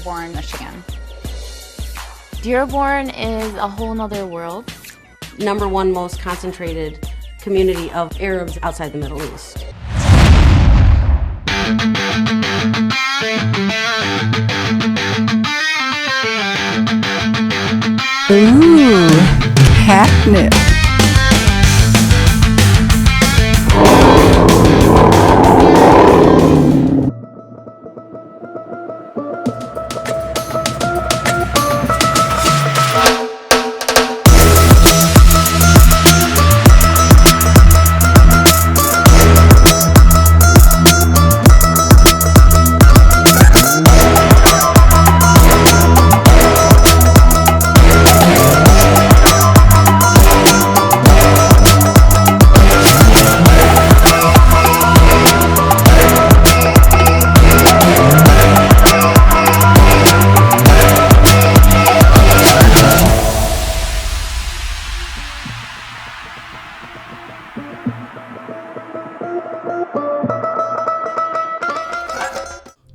Dearborn, Michigan. Dearborn is a whole nother world. #1 most concentrated community of Arabs outside the Middle East. Ooh, catnip.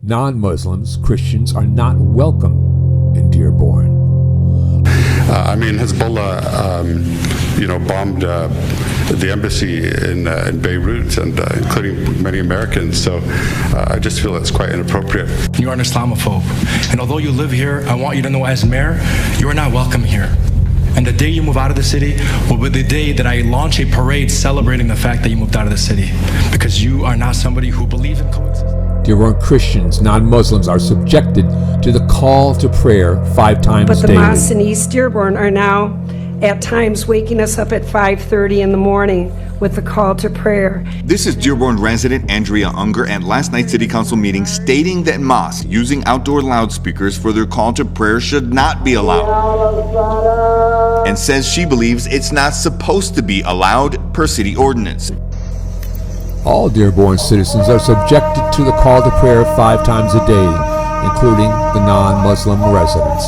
Non-Muslims, Christians, are not welcome in Dearborn. Hezbollah, bombed the embassy in Beirut, and including many Americans. So I just feel it's quite inappropriate. You are an Islamophobe, and although you live here, I want you to know as mayor, you are not welcome here. And the day you move out of the city will be the day that I launch a parade celebrating the fact that you moved out of the city, because you are not somebody who believes in coexistence. Dearborn Christians, non-Muslims, are subjected to the call to prayer 5 times daily. But the mosques in East Dearborn are now at times waking us up at 5:30 in the morning with the call to prayer. This is Dearborn resident Andrea Unger at last night's City Council meeting stating that mosques using outdoor loudspeakers for their call to prayer should not be allowed, and says she believes it's not supposed to be allowed per city ordinance. All Dearborn citizens are subjected to the call to prayer 5 times a day, including the non-Muslim residents.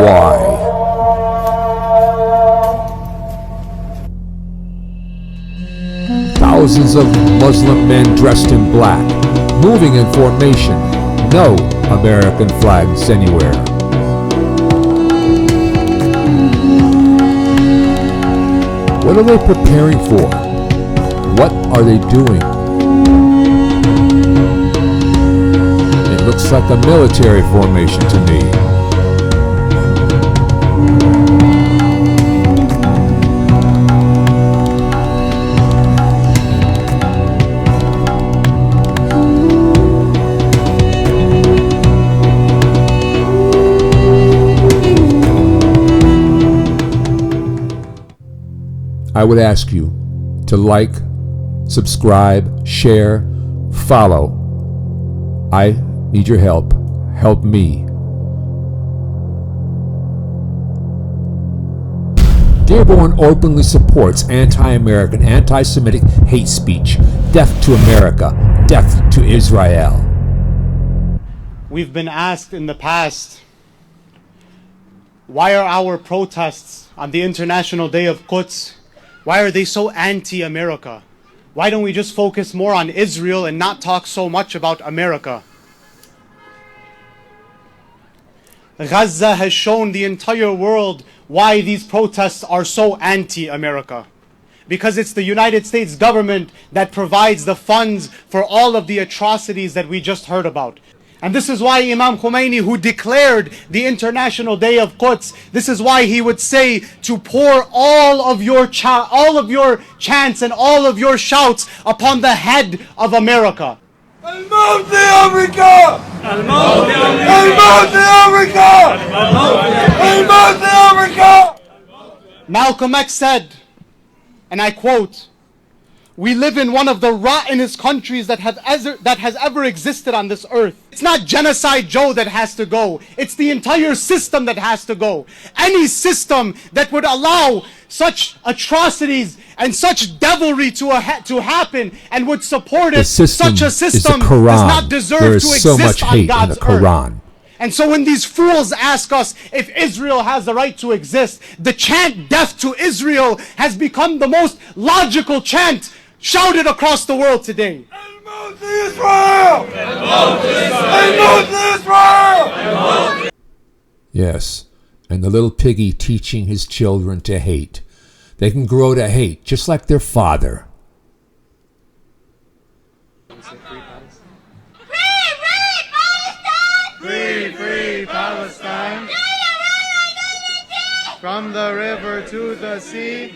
Why? Thousands of Muslim men dressed in black, moving in formation, no American flags anywhere. What are they preparing for? What are they doing? It looks like a military formation to me. I would ask you to like, subscribe, share, follow. I need your help. Help me. Dearborn openly supports anti-American, anti-Semitic hate speech. Death to America. Death to Israel. We've been asked in the past, why are our protests on the International Day of Quds, why are they so anti-America? Why don't we just focus more on Israel and not talk so much about America? Gaza has shown the entire world why these protests are so anti-America. Because it's the United States government that provides the funds for all of the atrocities that we just heard about. And this is why Imam Khomeini, who declared the International Day of Quds, this is why he would say to pour all of your chants and all of your shouts upon the head of America. الموت لأمريكا! الموت لأمريكا! الموت لأمريكا! Malcolm X said, and I quote, We live in one of the rottenest countries that has ever existed on this earth. It's not Genocide Joe that has to go. It's the entire system that has to go. Any system that would allow such atrocities and such devilry to happen and would support it, such a system does not deserve to exist on God's earth. And so when these fools ask us if Israel has the right to exist, the chant "Death to Israel" has become the most logical chant shouted across the world today. Israel! Israel! Yes, and the little piggy teaching his children to hate. They can grow to hate just like their father. Free, free Palestine! From the river to the sea,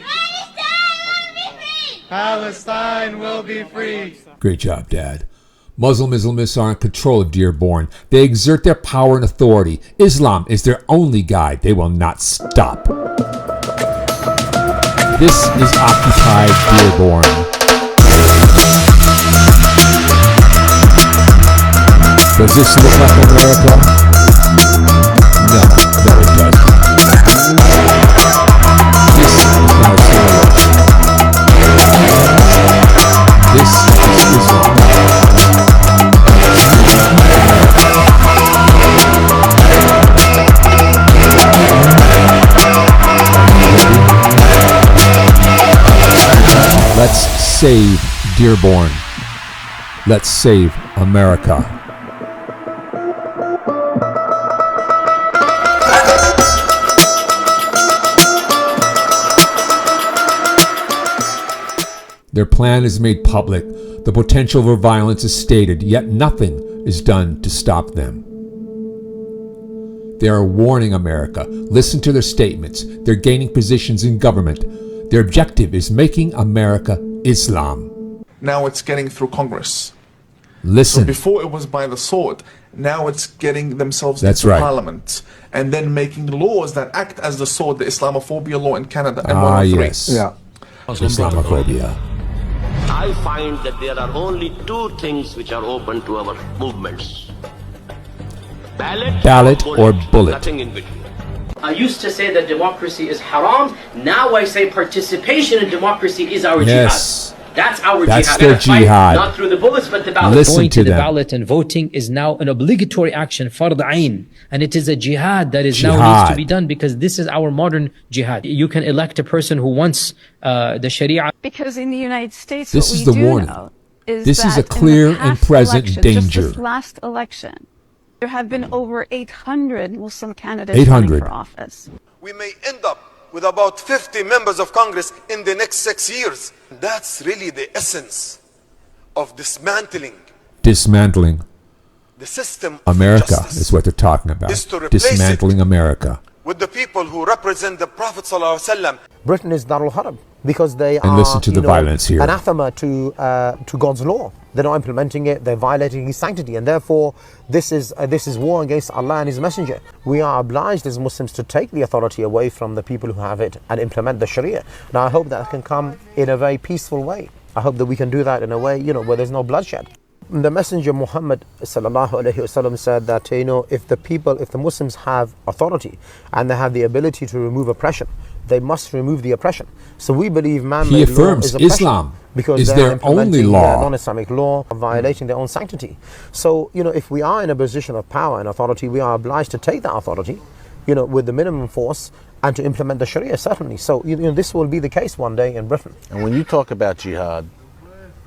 Palestine will be free. Great job, Dad. Muslim Islamists are in control of Dearborn. They exert their power and authority. Islam is their only guide. They will not stop. This is occupied Dearborn. Does this look like America? No, it doesn't. This is not a simulation. This is Islam. Let's save Dearborn. Let's save America. Their plan is made public. The potential for violence is stated, yet nothing is done to stop them. They are warning America. Listen to their statements. They're gaining positions in government. Their objective is making America Islam. Now it's getting through Congress. Listen. So before it was by the sword. Now it's getting themselves That's into right. Parliament. And then making laws that act as the sword, the Islamophobia law in Canada. And 103. Yes. Yeah. Islamophobia. I find that there are only two things which are open to our movements. Ballot or bullet. Nothing in between. I used to say that democracy is haram. Now I say participation in democracy is our Yes. jihad. That's our That's jihad. their We're fighting jihad. not through the bullets, but the ballot. Listen Going to the them. ballot and voting is now an obligatory action, fard ayn, and it is a jihad that is now Jihad. needs to be done because this is our modern jihad. You can elect a person who wants the Sharia. Because in the United States, This what is we the do warning. know is This is that a clear in the and past present election, danger. Just this last election, there have been over 800 Muslim candidates 800. running for office. We may end up with about 50 members of Congress in the next 6 years. That's really the essence of dismantling the system of America justice. is what they're talking about. Is to replace Dismantling America. with the people who represent the Prophet ﷺ. Britain is Darul Harb because they And are listen to the violence here. anathema to God's law. They're not implementing it. They're violating His sanctity, and therefore this is war against Allah and His Messenger. We are obliged as Muslims to take the authority away from the people who have it and implement the Sharia. Now I hope that can come in a very peaceful way. I hope that we can do that in a way, where there's no bloodshed. The Messenger Muhammad sallallahu alaihi wasallam said that if the Muslims have authority and they have the ability to remove oppression, they must remove the oppression. So we believe man-made He law affirms is oppression Islam because is they are their only implementing law. non-Islamic law, violating their own sanctity. So if we are in a position of power and authority, we are obliged to take that authority, with the minimum force and to implement the Sharia, certainly. So this will be the case one day in Britain. And when you talk about jihad,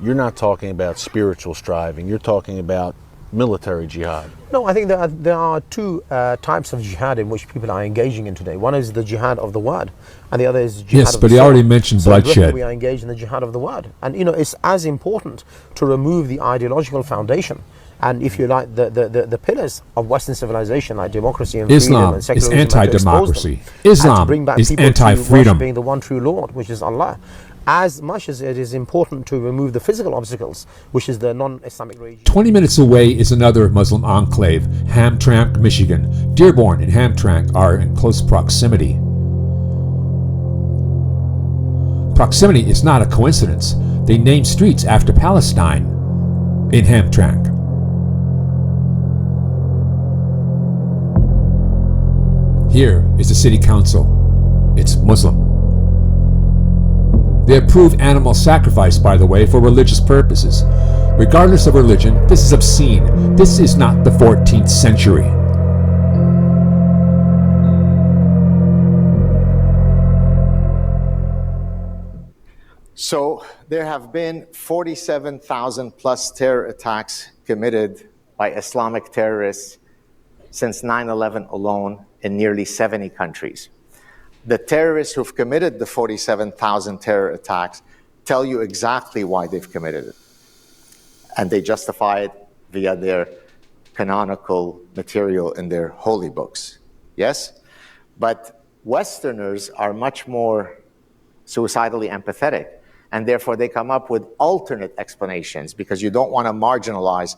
you're not talking about spiritual striving. You're talking about military jihad. No, I think there are two types of jihad in which people are engaging in today. One is the jihad of the word, and the other is jihad Yes, of but the he soul. already mentioned So in Britain, bloodshed. we are engaged in the jihad of the word, and it's as important to remove the ideological foundation and, if you like, the pillars of Western civilization, like democracy and freedom Islam and is secularism, and to expose anti-democracy. them, and to Islam bring back is people anti-freedom. to worshiping the one true Lord, which is Allah. As much as it is important to remove the physical obstacles, which is the non-Islamic regime. 20 minutes away is another Muslim enclave, Hamtramck, Michigan. Dearborn and Hamtramck are in close proximity. Proximity is not a coincidence. They named streets after Palestine in Hamtramck. Here is the city council. It's Muslim. They approve animal sacrifice, by the way, for religious purposes. Regardless of religion, this is obscene. This is not the 14th century. So there have been 47,000 plus terror attacks committed by Islamic terrorists since 9/11 alone in nearly 70 countries. The terrorists who've committed the 47,000 terror attacks tell you exactly why they've committed it. And they justify it via their canonical material in their holy books. Yes? But Westerners are much more suicidally empathetic, and therefore they come up with alternate explanations because you don't want to marginalize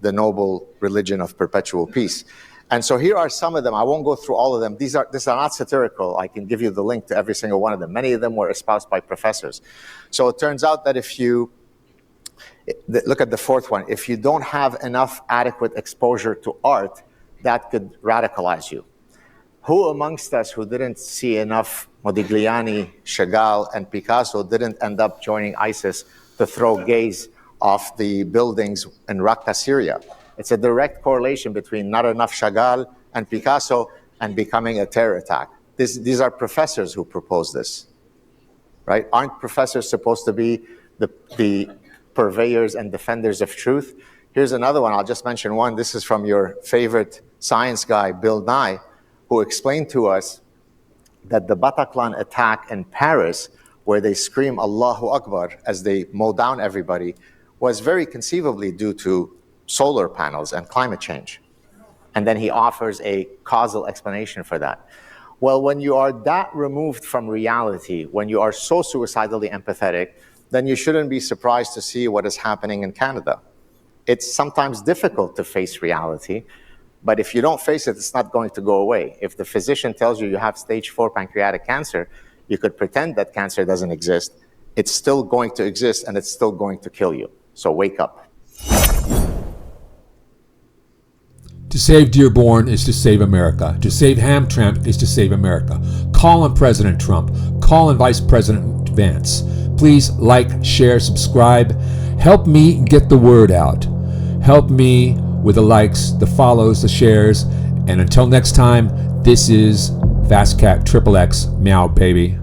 the noble religion of perpetual peace. And so here are some of them. I won't go through all of them. These are not satirical. I can give you the link to every single one of them. Many of them were espoused by professors. So it turns out that if you look at the fourth one, if you don't have enough adequate exposure to art, that could radicalize you. Who amongst us who didn't see enough Modigliani, Chagall, and Picasso didn't end up joining ISIS to throw gays off the buildings in Raqqa, Syria? It's a direct correlation between not enough Chagall and Picasso and becoming a terror attack. These are professors who propose this, right? Aren't professors supposed to be the purveyors and defenders of truth? Here's another one. I'll just mention one. This is from your favorite science guy, Bill Nye, who explained to us that the Bataclan attack in Paris, where they scream Allahu Akbar as they mow down everybody, was very conceivably due to solar panels and climate change. And then he offers a causal explanation for that. Well, when you are that removed from reality, when you are so suicidally empathetic, then you shouldn't be surprised to see what is happening in Canada. It's sometimes difficult to face reality, but if you don't face it, it's not going to go away. If the physician tells you you have stage 4 pancreatic cancer, you could pretend that cancer doesn't exist. It's still going to exist and it's still going to kill you. So wake up. To save Dearborn is to save America. To save Hamtramck is to save America. Call on President Trump. Call on Vice President Vance. Please like, share, subscribe. Help me get the word out. Help me with the likes, the follows, the shares. And until next time, this is FastCat XXX. Meow, baby.